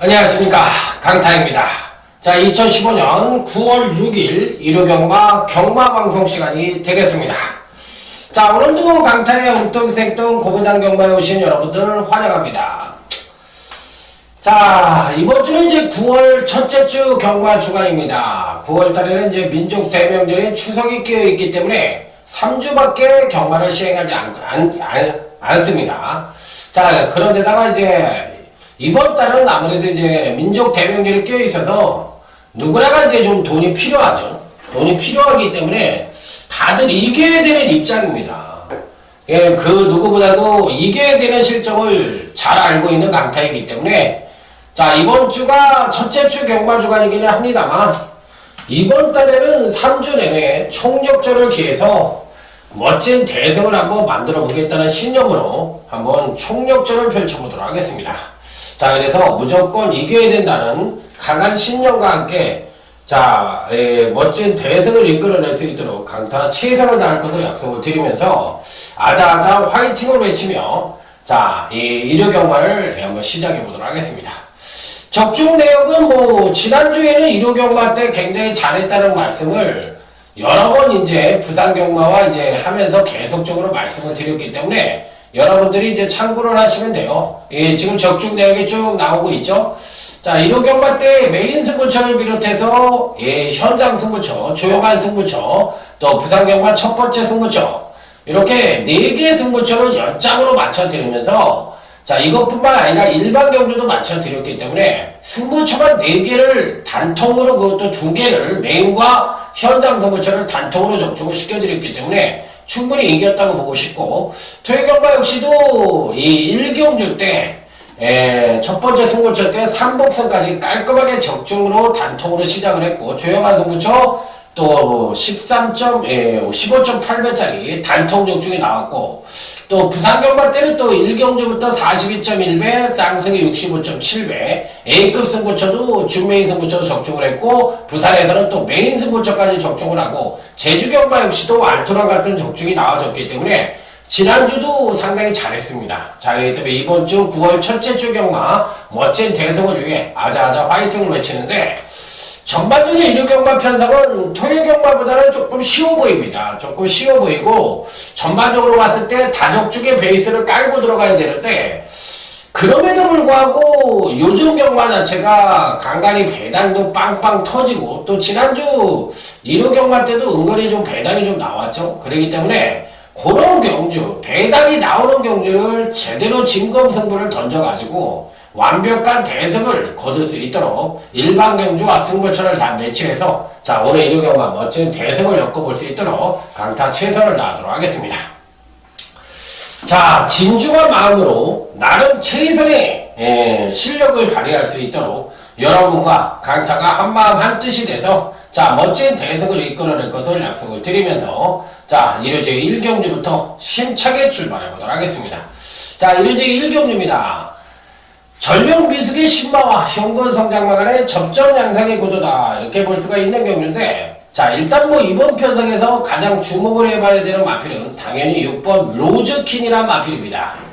안녕하십니까, 강타입니다. 자, 2015년 9월 6일 일요경마 경마방송 시간이 되겠습니다. 자, 오늘도 강타의 웅뚱생뚱 고배당 경마에 오신 여러분들 환영합니다. 자, 이번 주는 이제 9월 첫째 주 경마 주간입니다. 9월 달에는 이제 민족 대명절인 추석이 끼어 있기 때문에 3주밖에 경마를 시행하지 않습니다. 자, 그런데다가 이제 이번 달은 아무래도 이제 민족 대명절이 끼어 있어서 누구나가 이제 좀 돈이 필요하죠. 돈이 필요하기 때문에 다들 이겨야 되는 입장입니다. 예, 그 누구보다도 이겨야 되는 실정을 잘 알고 있는 강타이기 때문에 자, 이번 주가 첫째 주 경마 주간이기는 합니다만 이번 달에는 3주 내내 총력전을 기해서 멋진 대승을 한번 만들어 보겠다는 신념으로 한번 총력전을 펼쳐보도록 하겠습니다. 자, 그래서 무조건 이겨야 된다는 강한 신념과 함께 자, 멋진 대승을 이끌어낼 수 있도록 강타 최선을 다할 것을 약속을 드리면서 아자아자 화이팅을 외치며 자, 이 일요 경마를 한번 시작해 보도록 하겠습니다. 적중 내역은 뭐 지난주에는 일요 경마 때 굉장히 잘했다는 말씀을 여러 번 이제 부산 경마와 이제 하면서 계속적으로 말씀을 드렸기 때문에 여러분들이 이제 참고를 하시면 돼요. 예, 지금 적중 내역이 쭉 나오고 있죠. 자, 1호 경마 때 메인 승부처를 비롯해서 예, 현장 승부처, 조용한 승부처, 또 부산 경마 첫 번째 승부처 이렇게 4개 승부처를 연장으로 맞춰드리면서 자, 이것뿐만 아니라 일반 경주도 맞춰드렸기 때문에 승부처만 4개를 단통으로 그것도 2개를 메인과 현장 승부처를 단통으로 적중을 시켜드렸기 때문에 충분히 이겼다고 보고 싶고 토요경마 역시도 이 1경주 때 첫 번째 승부처 때 3복선까지 깔끔하게 적중으로 단통으로 시작을 했고 조용한 승부처 또 15.8배짜리 단통 적중이 나왔고 또 부산 경마 때는 또 1경주부터 42.1배, 쌍승이 65.7배, A급 승부처도 준메인 승부처도 적중을 했고 부산에서는 또 메인 승부처까지 적중을 하고 제주 경마 역시도 알토랑 같은 적중이 나와졌기 때문에 지난주도 상당히 잘했습니다. 자, 그렇기 때문에 이번 주 9월 첫째 주 경마 멋진 대승을 위해 아자아자 화이팅을 외치는데 전반적인 일요 경마 편성은 토요 경마보다는 조금 쉬워 보입니다. 조금 쉬워 보이고 전반적으로 봤을 때 다적중의 베이스를 깔고 들어가야 되는데 그럼에도 불구하고 요즘 경마 자체가 간간히 배당도 빵빵 터지고 또 지난주 일요 경마 때도 은근히 좀 배당이 좀 나왔죠. 그렇기 때문에 그런 경주, 배당이 나오는 경주를 제대로 진검승부를 던져가지고 완벽한 대승을 거둘 수 있도록 일반 경주와 승부처를 다 매치해서 자, 오늘 일요 경마 멋진 대승을 엮어볼 수 있도록 강타 최선을 다하도록 하겠습니다. 자, 진중한 마음으로 나름 최선의 실력을 발휘할 수 있도록 여러분과 강타가 한마음 한뜻이 돼서 자, 멋진 대승을 이끌어낼 것을 약속을 드리면서 자, 일요제 1경주부터 힘차게 출발해 보도록 하겠습니다. 자, 일요제 1경주입니다. 전력 미숙의 신마와 현건 성장마간의 접점 양상의 구도다 이렇게 볼 수가 있는 경주인데 자, 일단 뭐 이번 편성에서 가장 주목을 해봐야 되는 마필은 당연히 6번 로즈킨이라는 마필입니다.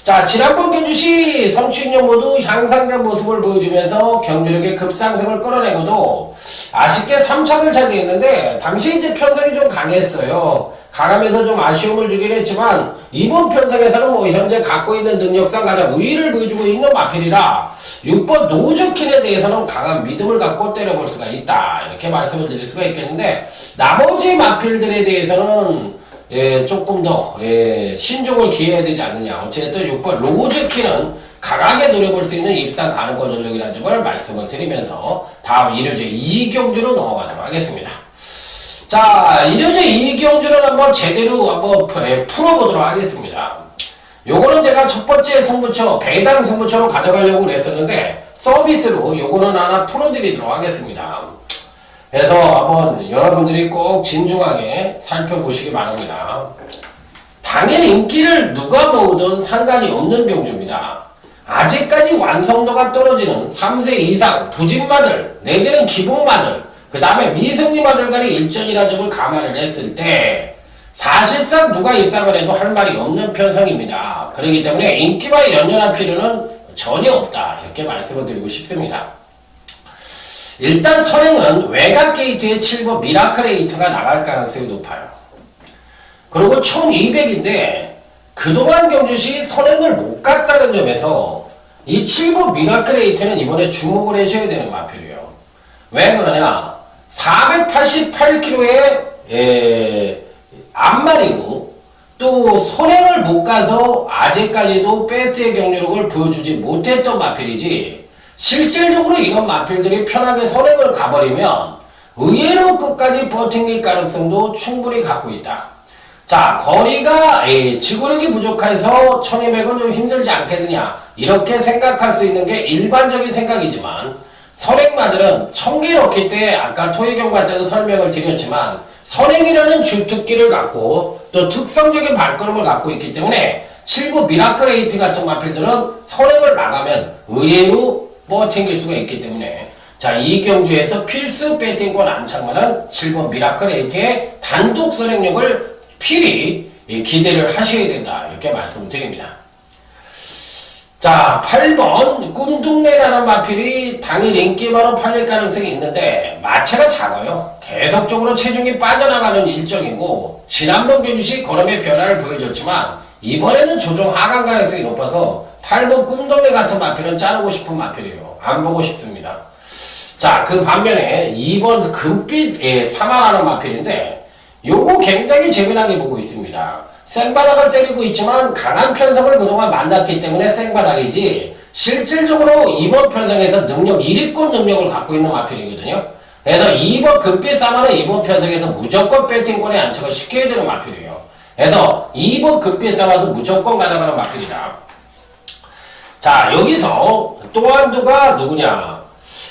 자, 지난번 경주시 성취인형 모두 향상된 모습을 보여주면서 경주력의 급상승을 끌어내고도 아쉽게 3착을 차지했는데 당시 이제 편성이 좀 강했어요. 강하면서 좀 아쉬움을 주긴 했지만 이번 편성에서는 뭐 현재 갖고 있는 능력상 가장 우위를 보여주고 있는 마필이라 6번 노즈킨에 대해서는 강한 믿음을 갖고 때려볼 수가 있다 이렇게 말씀을 드릴 수가 있겠는데 나머지 마필들에 대해서는 조금 더 신중을 기해야 되지 않느냐. 어쨌든 6번 로즈키는 강하게 노려볼 수 있는 입상 가능권 전력이라는 점을 말씀을 드리면서 다음 일요제 2경주로 넘어가도록 하겠습니다. 자, 일요제 2경주를 한번 제대로 한번 풀어보도록 하겠습니다. 요거는 제가 첫 번째 승부처, 배당 승부처로 가져가려고 했었는데 서비스로 요거는 하나 풀어드리도록 하겠습니다. 그래서 한번 여러분들이 꼭 진중하게 살펴보시기 바랍니다. 당연히 인기를 누가 모으든 상관이 없는 경주입니다. 아직까지 완성도가 떨어지는 3세 이상 부진마들 내지는 기본마들 그 다음에 미승리마들 간의 일전이라는 점을 감안을 했을 때 사실상 누가 입상을 해도 할 말이 없는 편성입니다. 그렇기 때문에 인기와 연연할 필요는 전혀 없다. 이렇게 말씀을 드리고 싶습니다. 일단 선행은 외곽 게이트에 7번 미라클 에이트가 나갈 가능성이 높아요. 그리고 1200인데 그동안 경주시 선행을 못 갔다는 점에서 이 7번 미라클 에이트는 이번에 주목을 하셔야 되는 마필이에요. 왜 그러냐? 488km의 앞말이고 또 선행을 못 가서 아직까지도 베스트의 경주력을 보여주지 못했던 마필이지, 실질적으로 이런 마필들이 편하게 선행을 가버리면 의외로 끝까지 버팅길 가능성도 충분히 갖고 있다. 자, 거리가 지구력이 부족해서 1200은 좀 힘들지 않겠느냐 이렇게 생각할 수 있는 게 일반적인 생각이지만, 선행마들은 1000개 넣기 때 아까 토익경과 때도 설명을 드렸지만 선행이라는 주특기를 갖고 또 특성적인 발걸음을 갖고 있기 때문에 7번 미라클 에이트 같은 마필들은 선행을 나가면 의외로 버팅길 수가 있기 때문에, 자, 이 경주에서 필수 배팅권 안착만은 7번 미라클 에이트의 단독 선행력을 필히 기대를 하셔야 된다. 이렇게 말씀을 드립니다. 자, 8번 꿈동네라는 마필이 당일 인기만으로 팔릴 가능성이 있는데 마체가 작아요. 계속적으로 체중이 빠져나가는 일정이고, 지난번 경주시 걸음의 변화를 보여줬지만 이번에는 조정 하강 가능성이 높아서 8번 꿈동네 같은 마필은 자르고 싶은 마필이에요. 안 보고 싶습니다. 자, 그 반면에 2번 금빛 사마라는 마필인데 요거 굉장히 재미나게 보고 있습니다. 생바닥을 때리고 있지만 강한 편성을 그동안 만났기 때문에 생바닥이지, 실질적으로 이번 편성에서 능력 1위권 능력을 갖고 있는 마필이거든요. 그래서 2번 금빛 사마는 이번 편성에서 무조건 배팅권에 안착을 시켜야 되는 마필이에요. 그래서 2번 금빛 사마도 무조건 가져가는 마필이다. 자, 여기서 또 한두가 누구냐?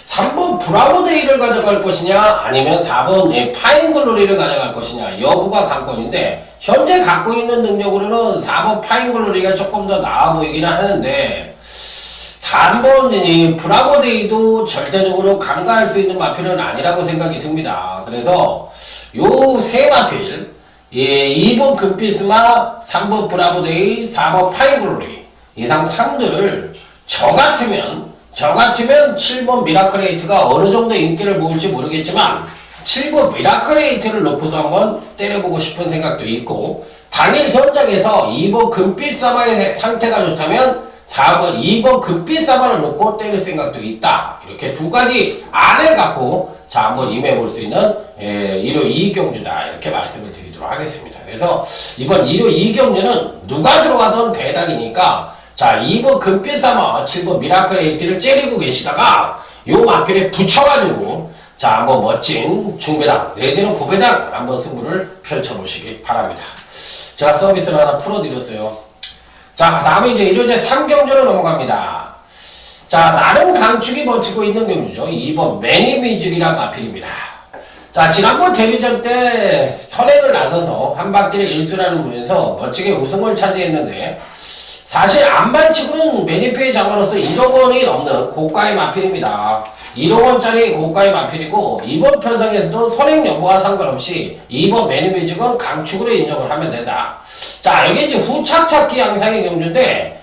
3번 브라보데이를 가져갈 것이냐 아니면 4번 파인글로리를 가져갈 것이냐 여부가 관건인데, 현재 갖고 있는 능력으로는 4번 파인글로리가 조금 더 나아 보이기는 하는데 3번 이 브라보데이도 절대적으로 간과할 수 있는 마필은 아니라고 생각이 듭니다. 그래서 요 세 마필, 2번 금빛스마, 3번 브라보데이, 4번 파인글로리 이상 3들을 저 같으면 7번 미라클 에이트가 어느 정도 인기를 모을지 모르겠지만 7번 미라클 에이트를 놓고서 한번 때려보고 싶은 생각도 있고, 당일 현장에서 2번 금빛 사마의 상태가 좋다면 2번 금빛 사마를 놓고 때릴 생각도 있다. 이렇게 두 가지 안을 갖고 자 한번 임해볼 수 있는 일요 2경주다. 이렇게 말씀을 드리도록 하겠습니다. 그래서 이번 일요 2경주는 누가 들어가던 배당이니까, 자, 2번 금빛 사마, 7번 미라클 에이트를 째리고 계시다가 요 마필에 붙여가지고 자, 한번 멋진 중배당 내지는 고배당 한번 승부를 펼쳐보시기 바랍니다. 제가 서비스를 하나 풀어드렸어요. 자, 다음에 이제 1호제 3경주로 넘어갑니다. 자, 나름 강축이 버티고 있는 경주죠. 2번 매니뮤직이란 마필입니다. 자, 지난번 데뷔전 때 선행을 나서서 한 바퀴를 일수라는 부분에서 멋지게 우승을 차지했는데, 사실 안만치고는 매니페이 장관으로서 1억 원이 넘는 고가의 마필입니다. 1억 원짜리 고가의 마필이고, 이번 편성에서도 선행 여부와 상관없이 이번 매니뮤직은 강축으로 인정을 하면 된다. 자, 여기 이제 후착 찾기 양상의 경주인데,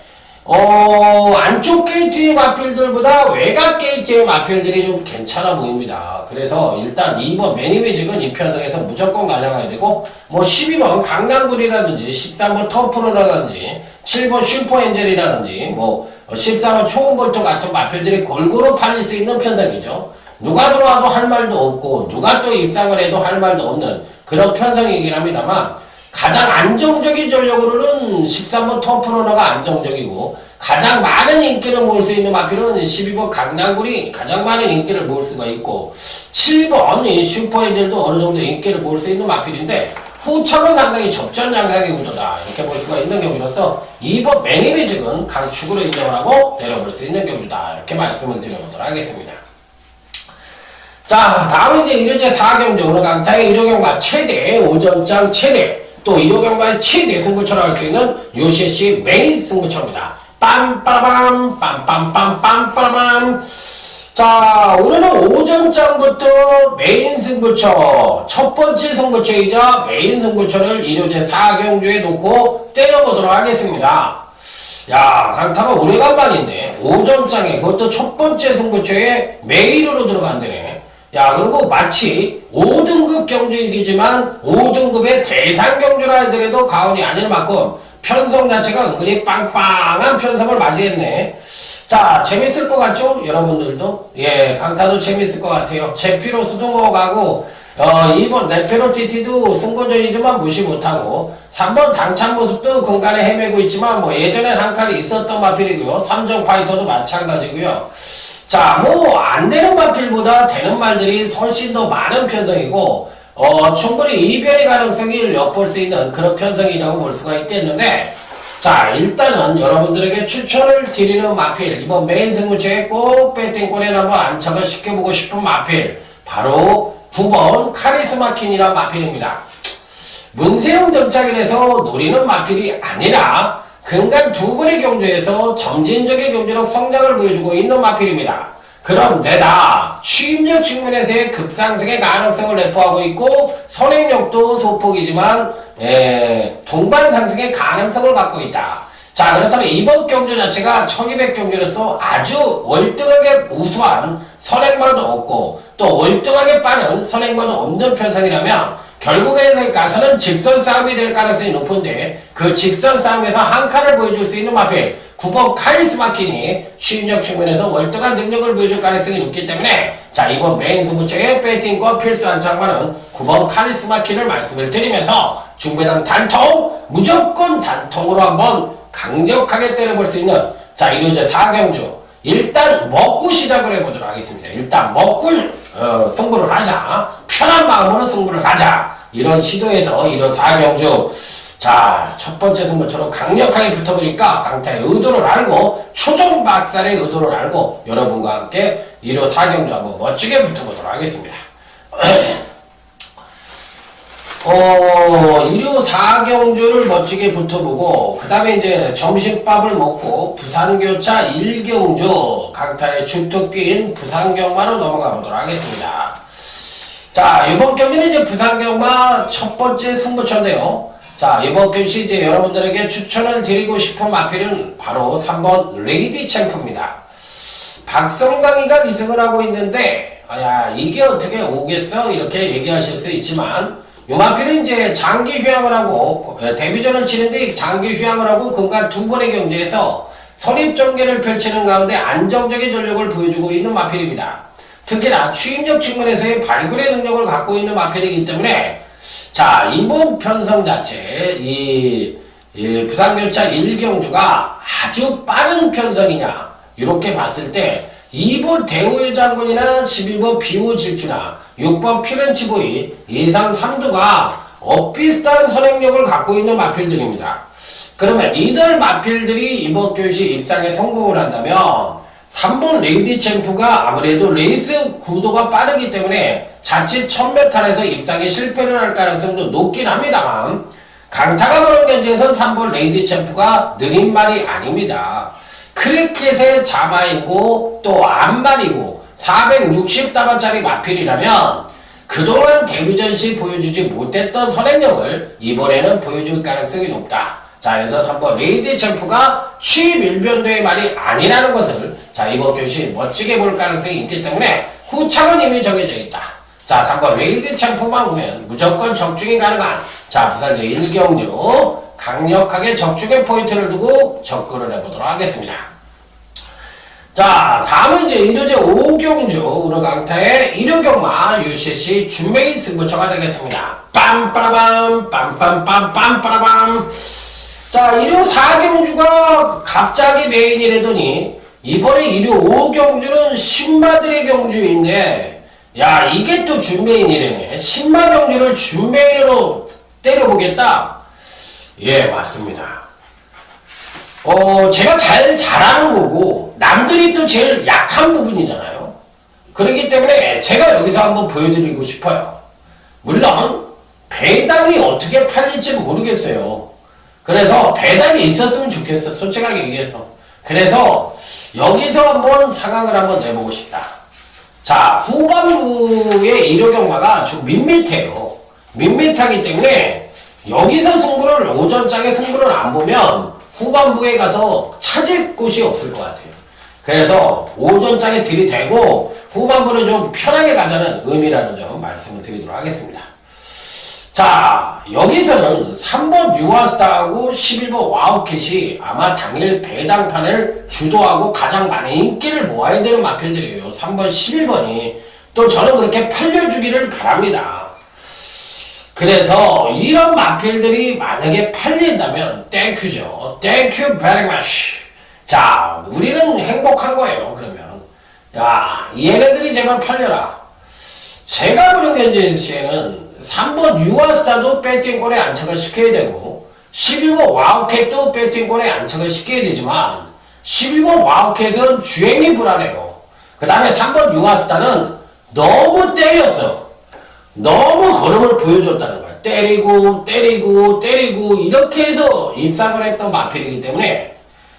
안쪽 게이트의 마필들보다 외곽 게이트의 마필들이 좀 괜찮아 보입니다. 그래서 일단 2번 매니뮤직은 이 편성에서 무조건 가져가야 되고, 뭐 12번 강남굴이라든지 13번 터프로라든지 7번 슈퍼엔젤이라든지 뭐 13번 초음볼트 같은 마필들이 골고루 팔릴 수 있는 편성이죠. 누가 들어와도 할 말도 없고 누가 또 입상을 해도 할 말도 없는 그런 편성이긴 합니다만, 가장 안정적인 전력으로는 13번 터프로너가 안정적이고, 가장 많은 인기를 모을 수 있는 마필은 12번 강남굴이 가장 많은 인기를 모을 수가 있고, 7번 이 슈퍼엔젤도 어느 정도 인기를 모을 수 있는 마필인데, 후척은 상당히 접전 양상의 구도다. 이렇게 볼 수가 있는 경우로서 2번 매니뮤직은 강축으로 인정을 하고 내려볼 수 있는 경주다. 이렇게 말씀을 드려보도록 하겠습니다. 자, 다음은 이제 1호제 4경주, 오늘 강타의 1호경마 최대, 오전장 최대, 또 1호경마의 최대 승부처로 할 수 있는 UCC 메인 승부처입니다. 빰빠밤, 빰빰빰빰빰빰. 자, 오늘은 오전장부터 메인 승부처, 첫 번째 승부처이자 메인 승부처를 1호제 4경주에 놓고 때려보도록 하겠습니다. 야, 강타가 오래간만인데, 오전장에 그것도 첫 번째 승부처에 메이로로 들어간다네. 야, 그리고 마치 5등급 경주이기지만 5등급의 대상 경주라 하더라도 가온이 아닐 만큼 편성 자체가 은근히 빵빵한 편성을 맞이했네. 자, 재밌을 것 같죠? 여러분들도? 예, 강타도 재밌을 것 같아요. 제피로 수동호가고, 이번 네페로 TT도 승부전이지만 무시 못하고, 3번 당찬 모습도 공간에 헤매고 있지만, 뭐 예전엔 한 칸이 있었던 마필이고요. 삼정 파이터도 마찬가지고요. 자, 뭐, 안 되는 마필보다 되는 말들이 훨씬 더 많은 편성이고, 충분히 이변의 가능성을 엿볼 수 있는 그런 편성이라고 볼 수가 있겠는데, 자, 일단은 여러분들에게 추천을 드리는 마필, 이번 메인 승부처에 꼭 배팅권에 한번 안착을 시켜보고 싶은 마필, 바로 9번 카리스마킨이란 마필입니다. 문세영 등짝이라서 노리는 마필이 아니라 근간 두 번의 경주에서 점진적인 경주력 성장을 보여주고 있는 마필입니다. 그런데다 취임력 측면에서의 급상승의 가능성을 내포하고 있고 선행력도 소폭이지만 동반 상승의 가능성을 갖고 있다. 자, 그렇다면 이번 경주 자체가 1200 경주로서 아주 월등하게 우수한 선행만도 없고 또 월등하게 빠른 선행만도 없는 편성이라면 결국에 가서는 직선 싸움이 될 가능성이 높은데 그 직선 싸움에서 한 칸을 보여줄 수 있는 마필 9번 카리스마킨이 취임력 측면에서 월등한 능력을 보여줄 가능성이 높기 때문에 자, 이번 메인 승부처의 배팅과 필수 안착만은 9번 카리스마킨을 말씀을 드리면서 중배당 단통 무조건 단통으로 한번 강력하게 때려볼 수 있는 자, 이제 4경주 일단 먹고 시작을 해보도록 하겠습니다. 일단 먹고 승부를 하자. 편한 마음으로 승부를 가자. 이런 시도에서 이런 4경주 자, 첫 번째 승부처럼 강력하게 붙어보니까 강타의 의도를 알고 초정 박살의 의도를 알고 여러분과 함께 1호 4경주 한번 멋지게 붙어보도록 하겠습니다. 1호 4경주를 멋지게 붙어보고 그 다음에 이제 점심밥을 먹고 부산교차 1경주 강타의 주특기인 부산경마로 넘어가 보도록 하겠습니다. 자, 이번 경기는 이제 부산경마 첫 번째 승부처인데요. 자, 이번 경기 이제 여러분들에게 추천을 드리고 싶은 마필은 바로 3번 레이디 챔프입니다. 박성강이가 기승을 하고 있는데, 야, 이게 어떻게 오겠어? 이렇게 얘기하실 수 있지만, 요 마필은 이제 장기 휴양을 하고, 데뷔전을 치는데 장기 휴양을 하고, 금간 두 번의 경기에서 선입전개를 펼치는 가운데 안정적인 전력을 보여주고 있는 마필입니다. 특히나 취임력 측면에서의 발굴의 능력을 갖고 있는 마필이기 때문에, 자, 이번 편성 자체, 부산교차 1경주가 아주 빠른 편성이냐, 이렇게 봤을 때, 2번 대우의 장군이나 11번 비호 질주나 6번 피렌치보이 예상 3두가 비슷한 선행력을 갖고 있는 마필들입니다. 그러면 이들 마필들이 이번 교시 입상에 성공을 한다면 3번 레이디 챔프가 아무래도 레이스 구도가 빠르기 때문에 자칫 1000m에서 입상에 실패를 할 가능성도 높긴 합니다만 강타가 보는 견지에선 3번 레이디 챔프가 느린 말이 아닙니다. 크리켓의 자마이고 또 안말이고 460다반짜리 마필이라면 그동안 데뷔전 시 보여주지 못했던 선행력을 이번에는 보여줄 가능성이 높다. 자, 그래서 3번 레이디 챔프가 취밀변도의 말이 아니라는 것을 자, 이번 교시 멋지게 볼 가능성이 있기 때문에 후착은 이미 정해져 있다. 자, 3번 레이디 챔프만 보면 무조건 적중이 가능한 자, 부산제 1경주 강력하게 적중의 포인트를 두고 접근을 해보도록 하겠습니다. 자, 다음은 이제 1호제 5경주 우르강타의 1호경마 UCC 준메인 승부처가 되겠습니다. 빰빠라밤 빰빰빰빰빠라밤. 자, 1호 4경주가 갑자기 메인이라더니 이번에 1호 5경주는 신마들의 경주인데 야, 이게 또 준메인이라네. 신마 경주를 준메인으로 때려보겠다. 예, 맞습니다. 제가 잘하는 거고, 남들이 또 제일 약한 부분이잖아요. 그렇기 때문에 제가 여기서 한번 보여드리고 싶어요. 물론, 배당이 어떻게 팔릴지 모르겠어요. 그래서 배당이 있었으면 좋겠어. 솔직하게 얘기해서. 그래서 여기서 한번 상황을 한번 내보고 싶다. 자, 후반부의 1호 경마가 좀 밋밋해요. 밋밋하기 때문에 여기서 승부를 오전장에 승부를 안 보면 후반부에 가서 찾을 곳이 없을 것 같아요. 그래서 오전장에 들이대고 후반부를 좀 편하게 가자는 의미라는 점 말씀을 드리도록 하겠습니다. 자, 여기서는 3번 유아스타하고 11번 와우캣이 아마 당일 배당판을 주도하고 가장 많은 인기를 모아야 되는 마필들이에요. 3번, 11번이. 또 저는 그렇게 팔려주기를 바랍니다. 그래서 이런 마필들이 만약에 팔린다면 땡큐죠. 땡큐 베리 머치. 자, 우리는 행복한 거예요. 그러면 야, 얘네들이 제발 팔려라. 제가 보는 현재에는 3번 유아스타도 배팅권에 안착을 시켜야 되고 11번 와우캣도 배팅권에 안착을 시켜야 되지만 11번 와우캣은 주행이 불안해요. 그 다음에 3번 유아스타는 너무 때렸어. 너무 걸음을 보여줬다는 거야. 때리고 이렇게 해서 입상을 했던 마필이기 때문에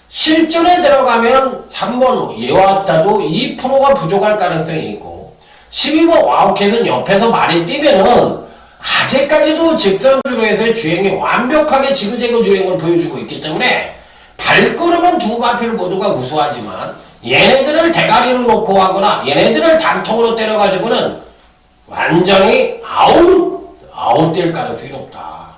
실전에 들어가면 3번 유아스타도 2%가 부족할 가능성이 있고 12번 와우캣은 옆에서 많이 뛰면은 아직까지도 직선주로에서의 주행이 완벽하게 지그재그 주행을 보여주고 있기 때문에 발걸음은 두 마필 모두가 우수하지만 얘네들을 대가리로 놓고 하거나 얘네들을 단통으로 때려가지고는 완전히 아웃될 가능성이 높다.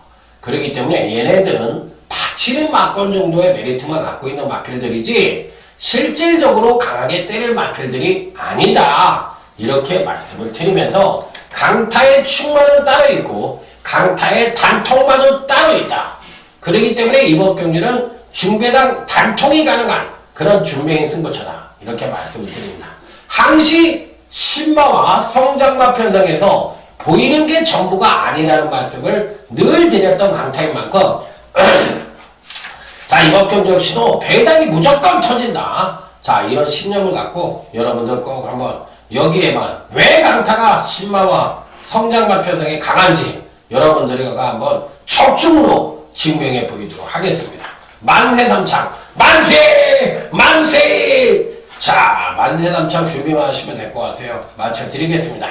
그렇기 때문에 얘네들은 받치는 막건 정도의 메리트만 갖고 있는 마필들이지 실질적으로 강하게 때릴 마필들이 아니다. 이렇게 말씀을 드리면서 강타의 충만은 따로 있고 강타의 단통만은 따로 있다. 그렇기 때문에 이번 경기는 중배당 단통이 가능한 그런 중배행 승부처다. 이렇게 말씀을 드립니다. 항시 신마와 성장마 편성에서 보이는 게 전부가 아니라는 말씀을 늘 드렸던 강타인 만큼 자, 이번 경기 역시도 배당이 무조건 터진다. 자, 이런 신념을 갖고 여러분들 꼭 한번 여기에만 왜 강타가 신마와 성장마 편성이 강한지 여러분들과 한번 적중으로 증명해 보이도록 하겠습니다. 만세삼창 만세! 자, 만세삼창 준비만 하시면 될 것 같아요. 맞춰드리겠습니다.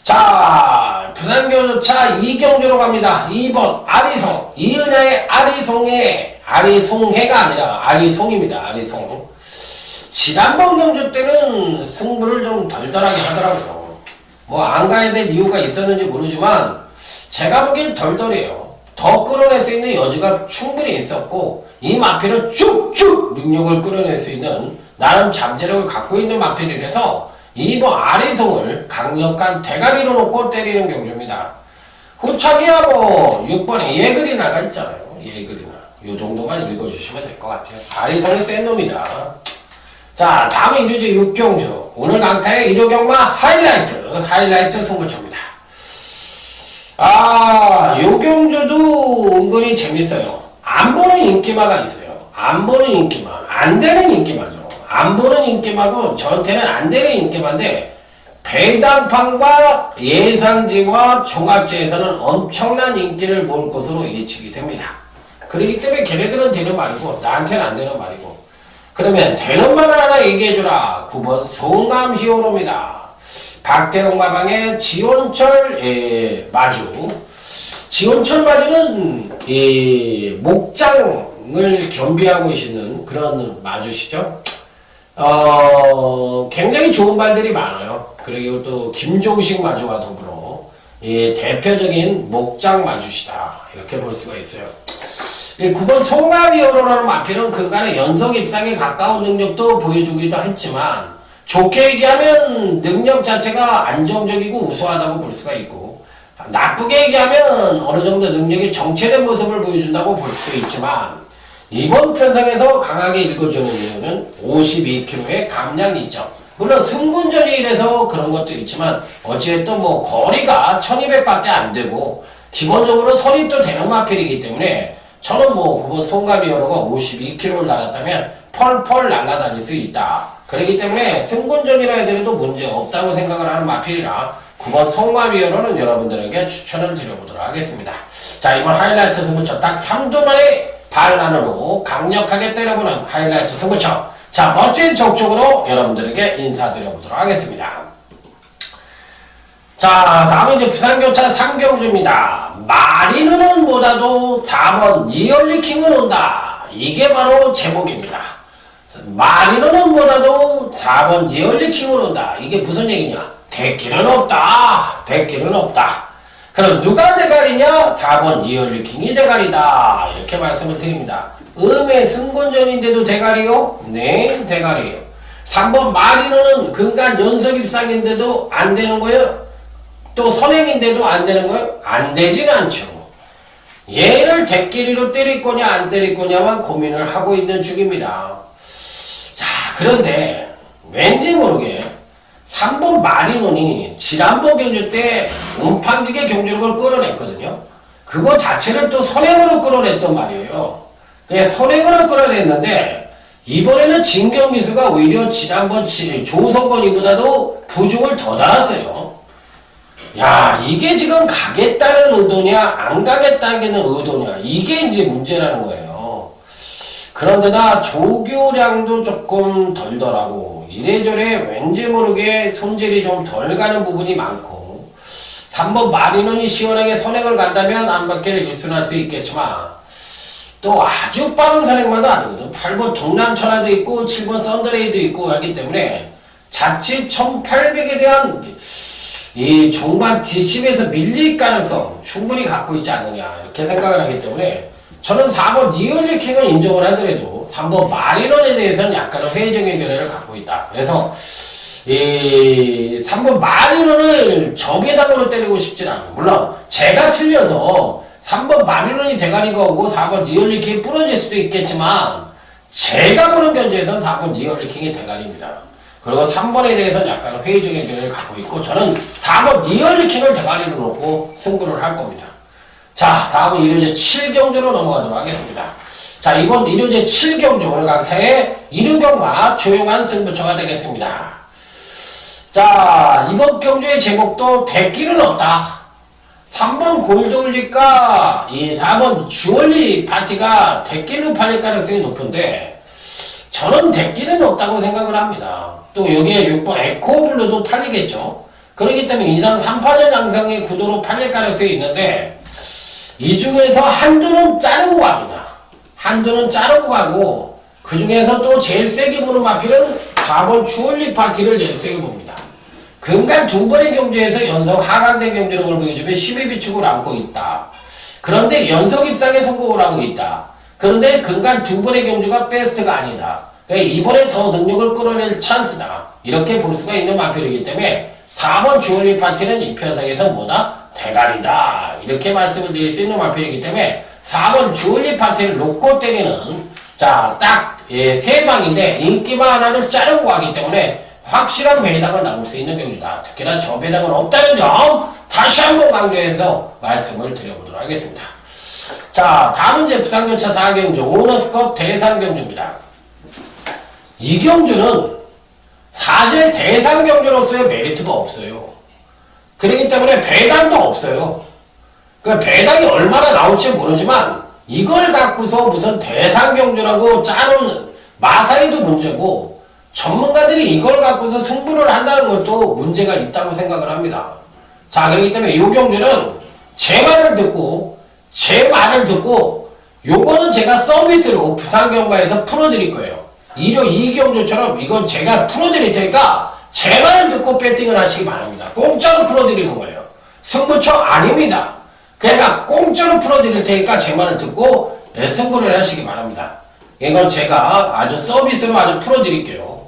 자, 부산교조차 2경주로 갑니다. 2번 아리송, 이은하의 아리송해가 아니라 아리송입니다. 아리송. 지난번 경주 때는 승부를 좀 덜덜하게 하더라고요. 뭐 안 가야 될 이유가 있었는지 모르지만 제가 보기엔 덜덜해요. 더 끌어낼 수 있는 여지가 충분히 있었고 이 마필은 쭉쭉 능력을 끌어낼 수 있는 나름 잠재력을 갖고 있는 마필이라서 2번 아리송을 강력한 대가리로 놓고 때리는 경주입니다. 후차기야 뭐 6번에 예글이 나가 있잖아요. 예글이나 요 정도만 읽어주시면 될 것 같아요. 아리송이 센 놈이다. 자, 다음은 1위제 6경주. 오늘 강타의 1호 경마 하이라이트 승부처입니다. 아, 요 경주도 은근히 재밌어요. 안 보는 인기마가 있어요. 안 보는 인기마. 안 되는 인기마죠. 안 보는 인기마고 저한테는 안 되는 인기마인데 배당판과 예상지와 종합지에서는 엄청난 인기를 모을 것으로 예측이 됩니다. 그렇기 때문에 걔네들은 되는 말이고 나한테는 안 되는 말이고 그러면 되는 말을 하나 얘기해주라. 9번 송감 히어로입니다. 박태영 마방의 지원철 마주. 지원철 마주는 목장을 겸비하고 계시는 그런 마주시죠. 굉장히 좋은 발들이 많아요. 그리고 또 김종식 마주와 더불어 대표적인 목장 마주시다. 이렇게 볼 수가 있어요. 9번 송가비어로라는 마필은 그간의 연속 입상에 가까운 능력도 보여주기도 했지만 좋게 얘기하면 능력 자체가 안정적이고 우수하다고 볼 수가 있고 나쁘게 얘기하면 어느 정도 능력이 정체된 모습을 보여준다고 볼 수도 있지만 이번 편성에서 강하게 읽어주는 이유는 52kg의 감량이 있죠. 물론 승군전이 이래서 그런 것도 있지만 어찌됐든 뭐 거리가 1200밖에 안 되고 기본적으로 선입도 되는 마필이기 때문에 저는 뭐 9번 송가미 여로가 52kg를 날았다면 펄펄 날아다닐 수 있다. 그렇기 때문에 승군전이라 해도 문제 없다고 생각을 하는 마필이라 9번 송가미 여로는 여러분들에게 추천을 드려보도록 하겠습니다. 자, 이번 하이라이트 승부처 딱 3주 만에 반란으로 강력하게 때려보는 하이라이트 승부처. 자, 멋진 적중으로 여러분들에게 인사드려보도록 하겠습니다. 자, 다음은 이제 부산교차 3경주입니다. 마리누는 못와도 4번 이얼리킹은 온다. 이게 바로 제목입니다. 마리노는보다도 4번 이얼리킹으로 온다. 이게 무슨 얘기냐? 대길은 없다. 대길은 없다. 그럼 누가 대가리냐? 4번 이얼리킹이 대가리다. 이렇게 말씀을 드립니다. 음의 승권전인데도 대가리요? 네, 대가리요. 3번 마리노는 근간 연속입상인데도 안 되는 거예요? 또 선행인데도 안 되는 거예요? 안 되진 않죠. 얘를 대끼리로 때릴 거냐 안 때릴 거냐만 고민을 하고 있는 중입니다. 자, 그런데 왠지 모르게 3번 마리논이 지난번 경주 때 움팡지게 경주력을 끌어냈거든요. 그거 자체를 또 선행으로 끌어냈단 말이에요. 그냥 선행으로 끌어냈는데 이번에는 진경미수가 오히려 지난번 조성건이보다도 부중을 더 달았어요. 야, 이게 지금 가겠다는 의도냐 안 가겠다는 의도냐, 이게 이제 문제라는 거예요. 그런데다 조교량도 조금 덜더라고 이래저래 왠지 모르게 손질이 좀 덜 가는 부분이 많고, 3번 마리논이 시원하게 선행을 간다면 안바퀴를 일순할 수 있겠지만 또 아주 빠른 선행만도 아니거든. 8번 동남천하도 있고 7번 썬더레이도 있고 하기 때문에 자칫 1800에 대한 이 종반 뒷심에서 밀릴 가능성 충분히 갖고 있지 않느냐, 이렇게 생각을 하기 때문에 저는 4번 이얼리킹을 인정을 하더라도 3번 마리논에 대해서는 약간의 회의적인 견해를 갖고 있다. 그래서 이 3번 마리논을 저배당으로 때리고 싶진 않아요. 물론 제가 틀려서 3번 마리논이 대가리가 오고 4번 이얼리킹이 부러질 수도 있겠지만 제가 보는 견제에서는 4번 이얼리킹이 대가리입니다. 그리고 3번에 대해서는 약간 회의적인 견해를 갖고 있고, 저는 4번 이얼리킹을 대가리로 놓고 승부를 할 겁니다. 자, 다음은 일요제 7경주로 넘어가도록 하겠습니다. 자, 이번 일요제 7경주 오늘 강타의 이류경마 조용한 승부처가 되겠습니다. 자, 이번 경주의 제목도 대길은 없다. 3번 골드올릭과 이 4번 주얼리 파티가 대길로 팔릴 가능성이 높은데 저는 대길은 없다고 생각을 합니다. 또 여기에 6번 에코블루도 팔리겠죠. 그렇기 때문에 이상 3파전 양상의 구도로 팔릴 가능성이 있는데 이 중에서 한두는 자르고 갑니다. 한두는 자르고 가고, 그 중에서 또 제일 세게 보는 마필은 4번 주얼리 파티를 제일 세게 봅니다. 근간 두 번의 경주에서 연속 하강된 경주력을 보여주며 10의 비축을 안고 있다. 그런데 연속 입상에 성공을 하고 있다. 그런데 근간 두 번의 경주가 베스트가 아니다. 그러니까 이번에 더 능력을 끌어낼 찬스다. 이렇게 볼 수가 있는 마필이기 때문에 4번 주얼리 파티는 이 편성에서 뭐다? 대가리다. 이렇게 말씀을 드릴 수 있는 마필이기 때문에 4번 주얼리 파티를 놓고 때리는, 자, 딱, 예, 세 방인데 인기만 하나를 자르고 가기 때문에 확실한 배당을 나올 수 있는 경주다. 특히나 저 배당은 없다는 점 다시 한번 강조해서 말씀을 드려보도록 하겠습니다. 자, 다음은 이제 부산경차 4경주 오너스컵 대상경주입니다. 이 경주는 사실 대상경주로서의 메리트가 없어요. 그렇기 때문에 배당도 없어요. 그 배당이 얼마나 나올지 모르지만 이걸 갖고서 무슨 대상경주라고 짜놓은 마사이도 문제고, 전문가들이 이걸 갖고서 승부를 한다는 것도 문제가 있다고 생각을 합니다. 자, 그렇기 때문에 이 경주는 제 말을 듣고 요거는 제가 서비스로 부산경마에서 풀어드릴 거예요. 일요 이경주처럼 이건 제가 풀어드릴 테니까 제 말을 듣고 배팅을 하시기 바랍니다. 공짜로 풀어드리는 거예요. 승부처 아닙니다. 그러니까 공짜로 풀어드릴 테니까 제 말을 듣고 승부를 하시기 바랍니다. 이건 제가 아주 서비스로 아주 풀어드릴게요.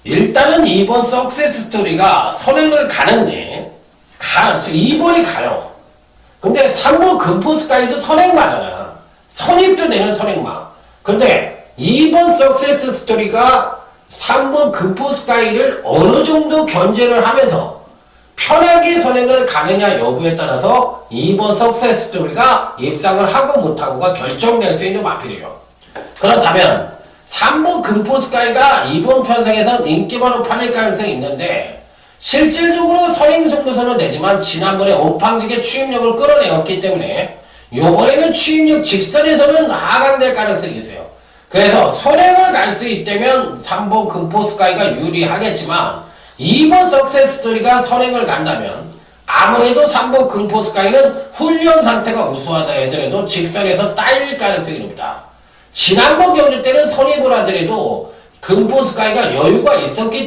일단은 2번 석세스 스토리가 선행을 가는데 2번이 가요. 근데 3번 금포스카이도 선행마잖아. 선입도 되는 선행마. 근데 2번 석세스 스토리가 3번 금포스카이를 어느 정도 견제를 하면서 편하게 선행을 가느냐 여부에 따라서 2번 석세스 스토리가 입상을 하고 못하고가 결정될 수 있는 마필이에요. 그렇다면 3번 금포스카이가 이번 편성에선 인기만으로 팔릴 가능성이 있는데 실질적으로 선행 승부선을 내지만 지난번에 오팡직의 추임력을 끌어내었기 때문에 이번에는 추임력 직선에서는 하강될 가능성이 있어요. 그래서 선행을 갈 수 있다면 3번 금포스카이가 유리하겠지만 2번 석세스 스토리가 선행을 간다면 아무래도 3번 금포스카이는 훈련 상태가 우수하다 하더라도 직선에서 따일 가능성이 높다. 지난번 경주 때는 선입을 하더라도 금포스카이가 여유가 있었기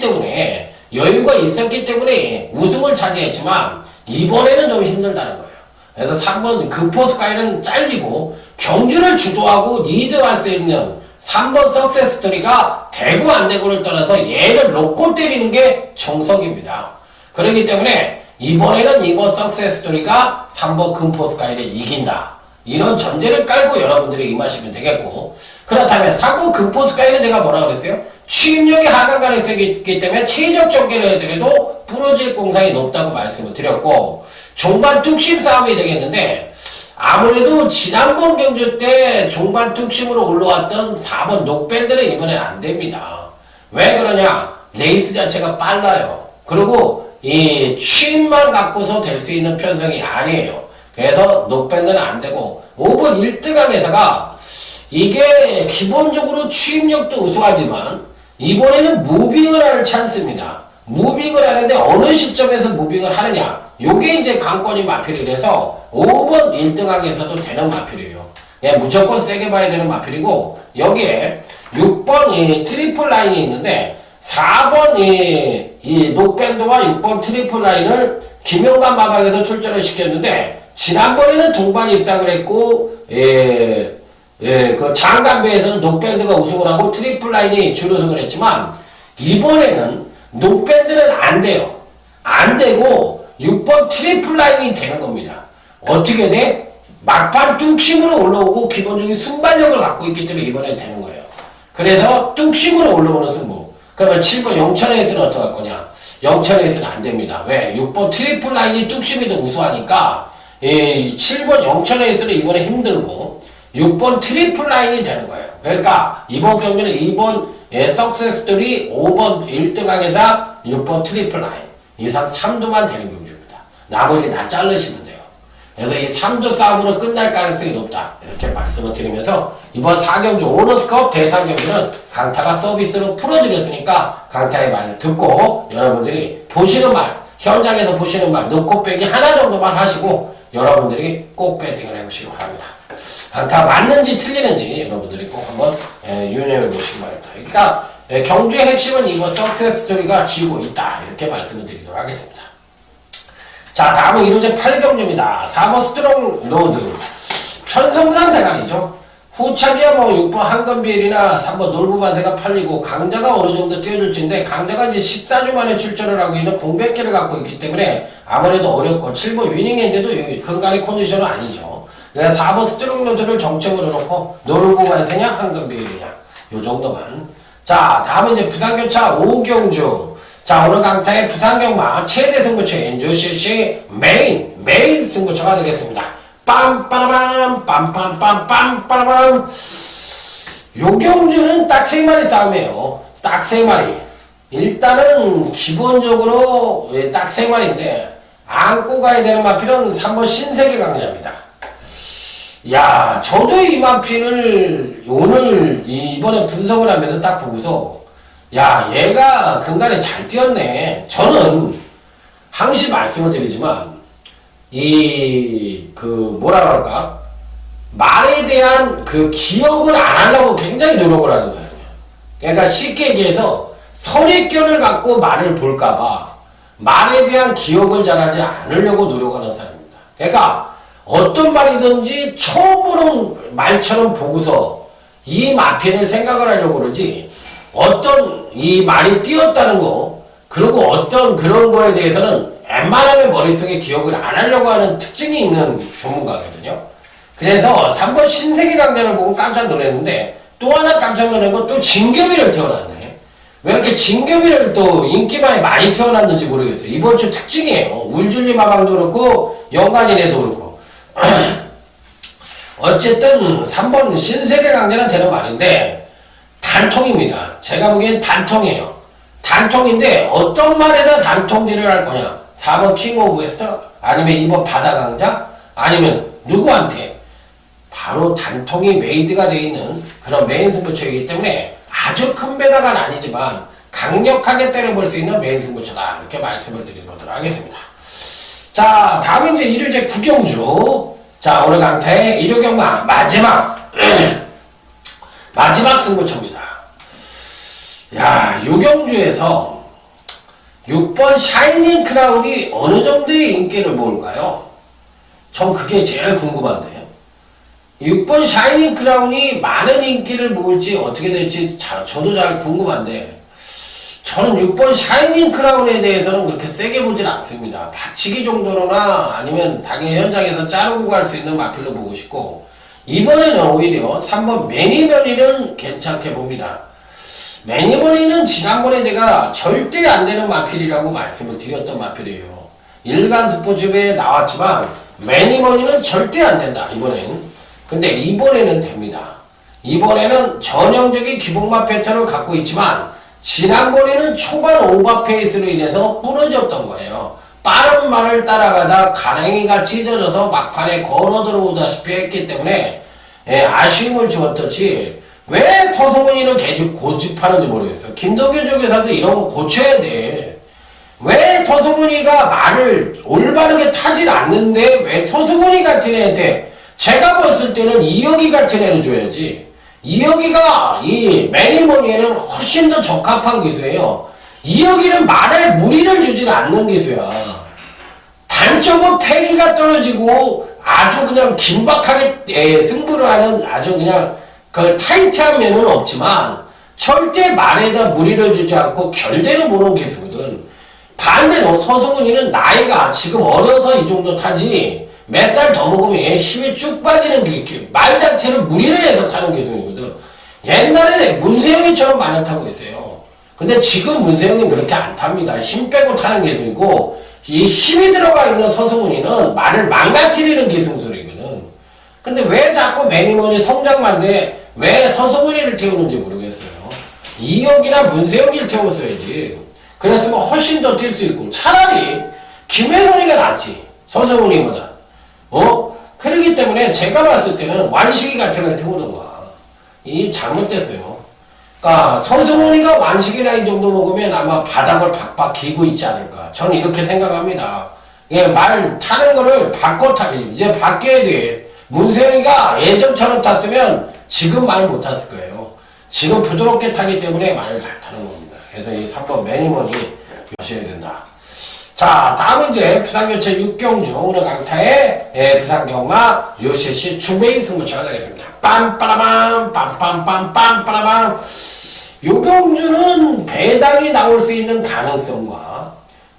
때문에 우승을 차지했지만 이번에는 좀 힘들다는 거예요. 그래서 3번 금포스카이는 잘리고 경주를 주도하고 리드할 수 있는 3번 석세스토리가 되고 안 되고를 떠나서 얘를 놓고 때리는 게 정석입니다. 그렇기 때문에 이번에는 이번 석세스토리가 3번 금포스카이를 이긴다. 이런 전제를 깔고 여러분들이 임하시면 되겠고, 그렇다면 3번 금포스카이는 제가 뭐라 그랬어요? 취임력이 하강 가능성이 있기 때문에 최적 전개를 해드려도 부러질 공상이 높다고 말씀을 드렸고, 종반 뚝심 싸움이 되겠는데, 아무래도 지난번 경주 때 종반 뚝심으로 올라왔던 4번 녹밴드는 이번엔 안 됩니다. 왜 그러냐? 레이스 자체가 빨라요. 그리고 이 취임만 갖고서 될 수 있는 편성이 아니에요. 그래서 녹밴드는 안 되고, 5번 1등항에서가 이게 기본적으로 취임력도 우수하지만 이번에는 무빙을 할 찬스입니다. 무빙을 하는데 어느 시점에서 무빙을 하느냐, 요게 이제 관건이 마필이라서 5번 1등항에서도 되는 마필이에요. 예, 무조건 세게 봐야 되는 마필이고, 여기에 6번 이 트리플 라인이 있는데 4번 이 녹밴드와 6번 트리플 라인을 김영관 마방에서 출전을 시켰는데, 지난번에는 동반 입상을 했고, 그 장간배에서는 녹밴드가 우승을 하고 트리플 라인이 준우승을 했지만, 이번에는 녹밴드는 안 돼요. 안 되고 6번 트리플 라인이 되는 겁니다. 어떻게 돼? 막판 뚝심으로 올라오고 기본적인 순발력을 갖고 있기 때문에 이번에 되는 거예요. 그래서 뚝심으로 올라오는 승부. 그러면 7번 영천에이스는 어떻게 할 거냐? 영천에이스는 안 됩니다. 왜? 6번 트리플 라인이 뚝심이 더 우수하니까 7번 영천에이스는 이번에 힘들고 6번 트리플 라인이 되는 거예요. 그러니까 이번 경기는 2번 석세스토리, 5번 1등항에서 6번 트리플 라인 이상 3두만 되는 경주입니다. 나머지 다 자르시면 돼요. 그래서 이 3두 싸움으로 끝날 가능성이 높다. 이렇게 말씀을 드리면서 이번 4경주 오너스컵 대상 경기는 강타가 서비스로 풀어드렸으니까 강타의 말을 듣고 여러분들이 보시는 말, 현장에서 보시는 말, 넣고 빼기 하나 정도만 하시고 여러분들이 꼭 배팅을 해보시기 바랍니다. 강타 맞는지 틀리는지 여러분들이 꼭 한번 유념해 보시기 바랍니다. 그러니까 경주의 핵심은 이번 석세스토리가 쥐고 있다. 이렇게 말씀을 드리도록 하겠습니다. 자, 다음은 1호제 8경주입니다. 4번 스트롱 로드. 편성상 대간이죠. 후차기야 뭐 6번 한건비엘이나 3번 놀부만세가 팔리고, 강자가 어느 정도 뛰어줄지인데, 강자가 이제 14주 만에 출전을 하고 있는 공백기를 갖고 있기 때문에 아무래도 어렵고, 7번 위닝핸드도 근간의 컨디션은 아니죠. 그래서 4번 스트롱 로드를 정책으로 놓고, 놀부만세냐 한건비엘이냐 요 정도만. 자, 다음은 이제 부산교차 5경주. 자, 오늘 강타의 부산경마 최대 승부처인 UCC 메인 승부처가 되겠습니다. 빰빠라밤 빰빰빰빰. 요 경주는 딱 3마리 싸움이에요. 딱 3마리. 일단은 기본적으로 딱 3마리인데 안고 가야 되는 마필은 3번 신세계 강자입니다. 야, 저도 이 마필을 오늘 이번에 분석을 하면서 딱 보고서, 야, 얘가 근간에 잘 뛰었네. 저는 항시 말씀을 드리지만 뭐라 그럴까, 말에 대한 그 기억을 안 하려고 굉장히 노력을 하는 사람이야. 그러니까 쉽게 얘기해서 선입견을 갖고 말을 볼까봐 말에 대한 기억을 잘하지 않으려고 노력하는 사람입니다. 그러니까 어떤 말이든지 처음 보는 말처럼 보고서 이 마필을 생각을 하려고 그러지, 어떤 이 말이 띄었다는 거, 그리고 어떤 그런 거에 대해서는 웬만하면 머릿속에 기억을 안 하려고 하는 특징이 있는 전문가거든요. 그래서 3번 신세계 강자를 보고 깜짝 놀랐는데, 또 하나 깜짝 놀란 건 또 진겹이를 태어났네. 왜 이렇게 진겹이를 또 인기만이 많이 태어났는지 모르겠어요. 이번 주 특징이에요. 울줄리 마방도 그렇고 영간이네도 그렇고. 어쨌든 3번 신세계 강자는 되는 말인데 단통입니다. 제가 보기엔 단통이에요. 단통인데 어떤 말에다 단통질을 할 거냐. 4번 킹 오브 웨스터, 아니면 2번 바다 강자, 아니면 누구한테. 바로 단통이 메이드가 되어 있는 그런 메인 승부처이기 때문에 아주 큰 배당은 아니지만 강력하게 때려볼 수 있는 메인 승부처다. 이렇게 말씀을 드리도록 하겠습니다. 자, 다음은 이제 일요제 9경주. 자, 오늘 강타의 일요경마 마지막 마지막 승부처입니다. 야, 요경주에서 6번 샤이닝 크라운이 어느 정도의 인기를 모을까요? 전 그게 제일 궁금한데요. 6번 샤이닝 크라운이 많은 인기를 모을지 어떻게 될지 저도 잘 궁금한데, 저는 6번 샤이닝 크라운에 대해서는 그렇게 세게 보진 않습니다. 받치기 정도로나 아니면 당연히 현장에서 자르고 갈 수 있는 마필로 보고 싶고, 이번에는 오히려 3번 매니머니는 괜찮게 봅니다. 매니머니는 지난번에 제가 절대 안 되는 마필이라고 말씀을 드렸던 마필이에요. 일간 스포츠부에 나왔지만 매니머니는 절대 안 된다, 이번엔. 근데 이번에는 됩니다. 이번에는 전형적인 기복마 패턴을 갖고 있지만 지난번에는 초반 오버페이스로 인해서 부러졌던 거예요. 빠른 말을 따라가다 가랭이가 찢어져서 막판에 걸어 들어오다시피 했기 때문에 아쉬움을 주었듯이 왜 서승훈이는 계속 고집하는지 모르겠어요. 김덕규 쪽에서도 이런 거 고쳐야 돼. 왜 서승훈이가 말을 올바르게 타질 않는데 왜 서승훈이 같은 애한테, 제가 봤을 때는 이혁이 같은 애를 줘야지. 이혁이가 이 매니머니에는 훨씬 더 적합한 기수예요. 이혁이는 말에 무리를 주진 않는 기수야. 단점은 패기가 떨어지고 아주 그냥 긴박하게 승부를 하는 아주 그냥 그 타이트한 면은 없지만 절대 말에다 무리를 주지 않고 결대를 보는 기수거든. 반대로 서승훈이는 나이가 지금 어려서 이 정도 타지 몇 살 더 먹으면 힘이 쭉 빠지는 말 자체를 무리를 해서 타는 기술이거든. 옛날에 문세영이처럼 많이 타고 있어요. 근데 지금 문세영이 그렇게 안 탑니다. 힘 빼고 타는 기술이고, 이 힘이 들어가 있는 서승훈이는 말을 망가뜨리는 기술이거든. 근데 왜 자꾸 매니머니 성장만데 왜 서승훈이를 태우는지 모르겠어요. 이혁이나 문세영이를 태웠어야지. 그랬으면 훨씬 더 뛸 수 있고, 차라리 김혜선이가 낫지, 서승훈이보다. 그러기 때문에 제가 봤을 때는 완식이 같은 걸 태우던가. 이 잘못됐어요. 그러니까 서승훈이가 완식이 라인 정도 먹으면 아마 바닥을 박박 기고 있지 않을까. 저는 이렇게 생각합니다. 예, 말 타는 거를 이제 바뀌어야 돼. 문세영이가 예전처럼 탔으면 지금 말 못 탔을 거예요. 지금 부드럽게 타기 때문에 말을 잘 타는 겁니다. 그래서 이 3번 매니머니 여셔야 된다. 자, 다음은 이제 부산교체 6경주, 오늘 강타의 부산경마 UCC 주메인 승부처가 되겠습니다. 빰빠라밤, 빰빰빰빰빠라밤. 요경주는 배당이 나올 수 있는 가능성과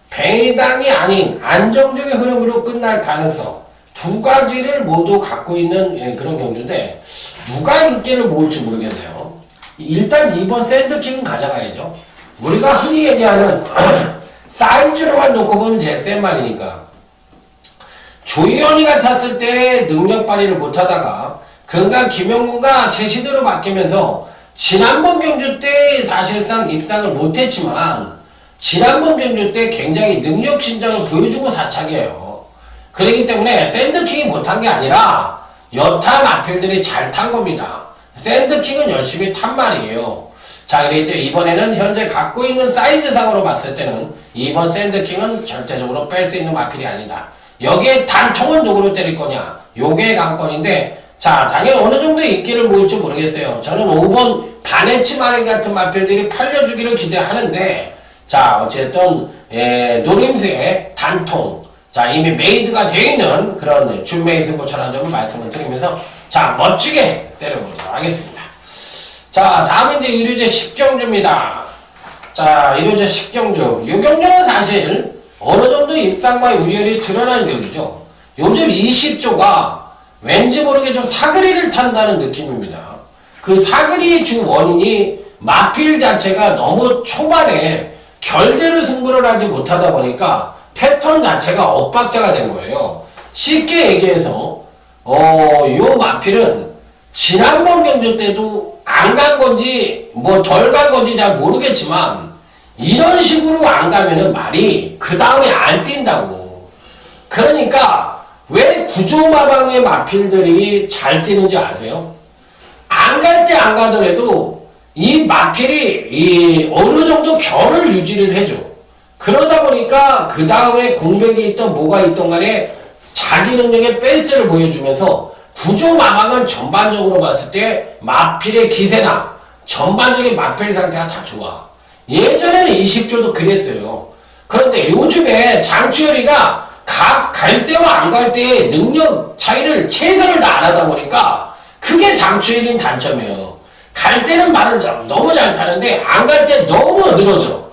배당이 아닌 안정적인 흐름으로 끝날 가능성, 두 가지를 모두 갖고 있는 그런 경주인데, 누가 인기를 모을지 모르겠네요. 일단 2번 샌드킹은 가져가야죠. 우리가 흔히 얘기하는 사이즈로만 놓고 보면 제일 센 말이니까. 조희연이가 탔을 때 능력 발휘를 못하다가 금강 김영문과 제시대로 바뀌면서 지난번 경주 때 사실상 입상을 못했지만 지난번 경주 때 굉장히 능력 신장을 보여주고 사착이에요. 그렇기 때문에 샌드킹이 못한 게 아니라 여타 마필들이 잘 탄 겁니다. 샌드킹은 열심히 탄 말이에요. 자, 그렇기 때문에 이번에는 현재 갖고 있는 사이즈상으로 봤을 때는 이번 샌드킹은 절대적으로 뺄 수 있는 마필이 아니다. 여기에 단통은 누구로 때릴 거냐? 요게 관건인데, 자, 당연히 어느 정도의 인기를 모을지 모르겠어요. 저는 5번 바네치 마린 같은 마필들이 팔려주기를 기대하는데, 자, 어쨌든 노림수의 단통, 자, 이미 메이드가 되어 있는 그런 준메이 승부처라는 점을 말씀을 드리면서, 자, 멋지게 때려보도록 하겠습니다. 자, 다음은 이제 1위제 10경주입니다. 자, 1위제 10경주. 이 경주는 사실 어느 정도 입상과 우열이 드러난 경주죠. 요즘 20조가 왠지 모르게 좀 사거리를 탄다는 느낌입니다. 그 사거리의 주 원인이 마필 자체가 너무 초반에 결대로 승부를 하지 못하다 보니까 패턴 자체가 엇박자가 된 거예요. 쉽게 얘기해서 요 마필은 지난번 경주 때도 안 간 건지 뭐 덜 간 건지 잘 모르겠지만 이런 식으로 안 가면은 말이 그 다음에 안 뛴다고. 그러니까 왜 구조마방의 마필들이 잘 뛰는지 아세요? 안 갈 때 안 가더라도 이 마필이 어느 정도 결을 유지를 해줘. 그러다 보니까 그 다음에 공백이 있던 뭐가 있던 간에 자기 능력의 베스트를 보여주면서 구조마망은 전반적으로 봤을 때 마필의 기세나 전반적인 마필 상태가 다 좋아. 예전에는 20조도 그랬어요. 그런데 요즘에 장추열이가 갈 때와 안 갈 때의 능력 차이를 최선을 다 안 하다 보니까 그게 장추열인 단점이에요. 갈 때는 말을 너무 잘 타는데 안 갈 때 너무 늘어져.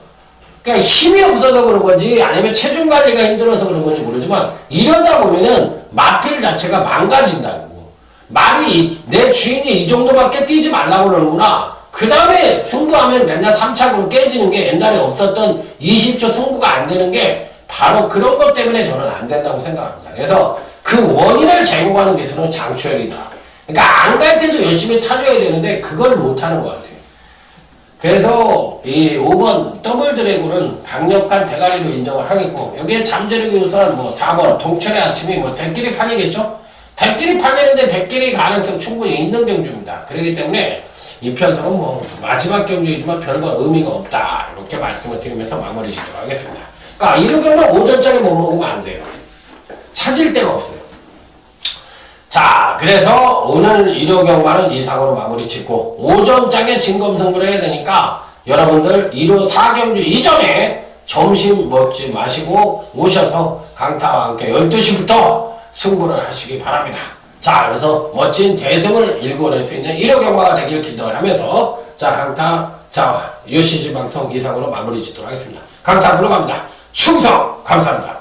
그러니까 힘이 없어서 그런 건지 아니면 체중 관리가 힘들어서 그런 건지 모르지만 이러다 보면은 마필 자체가 망가진다고. 말이 내 주인이 이 정도밖에 뛰지 말라고 그러는구나. 그 다음에 승부하면 맨날 3차으로 깨지는 게 옛날에 없었던 20초 승부가 안 되는 게 바로 그런 것 때문에 저는 안 된다고 생각합니다. 그래서 그 원인을 제공하는 기술은 장추열이다. 그러니까 안 갈 때도 열심히 타줘야 되는데 그걸 못하는 것 같아요. 그래서 이 5번 더블 드래곤은 강력한 대가리로 인정을 하겠고 여기에 잠재력이 우선 뭐 4번 동철의 아침이 뭐 대끼리 팔리겠죠? 대끼리 팔리는데 대끼리 가능성 충분히 있는 경주입니다. 그렇기 때문에 이 편성은 뭐 마지막 경주이지만 별거 의미가 없다 이렇게 말씀을 드리면서 마무리 짓도록 하겠습니다. 그러니까 이러경만 오전장에 못 먹으면 안 돼요. 찾을 데가 없어요. 자, 그래서 오늘 일요경마는 이상으로 마무리 짓고 오전장에 진검승부를 해야 되니까 여러분들 1호 4경주 이전에 점심 먹지 마시고 오셔서 강타와 함께 12시부터 승부를 하시기 바랍니다. 자, 그래서 멋진 대승을 일궈낼 수 있는 1호 경마가 되길 기도하면서 자, 강타, 자, UCG 방송 이상으로 마무리 짓도록 하겠습니다. 강타 물러갑니다. 충성! 감사합니다.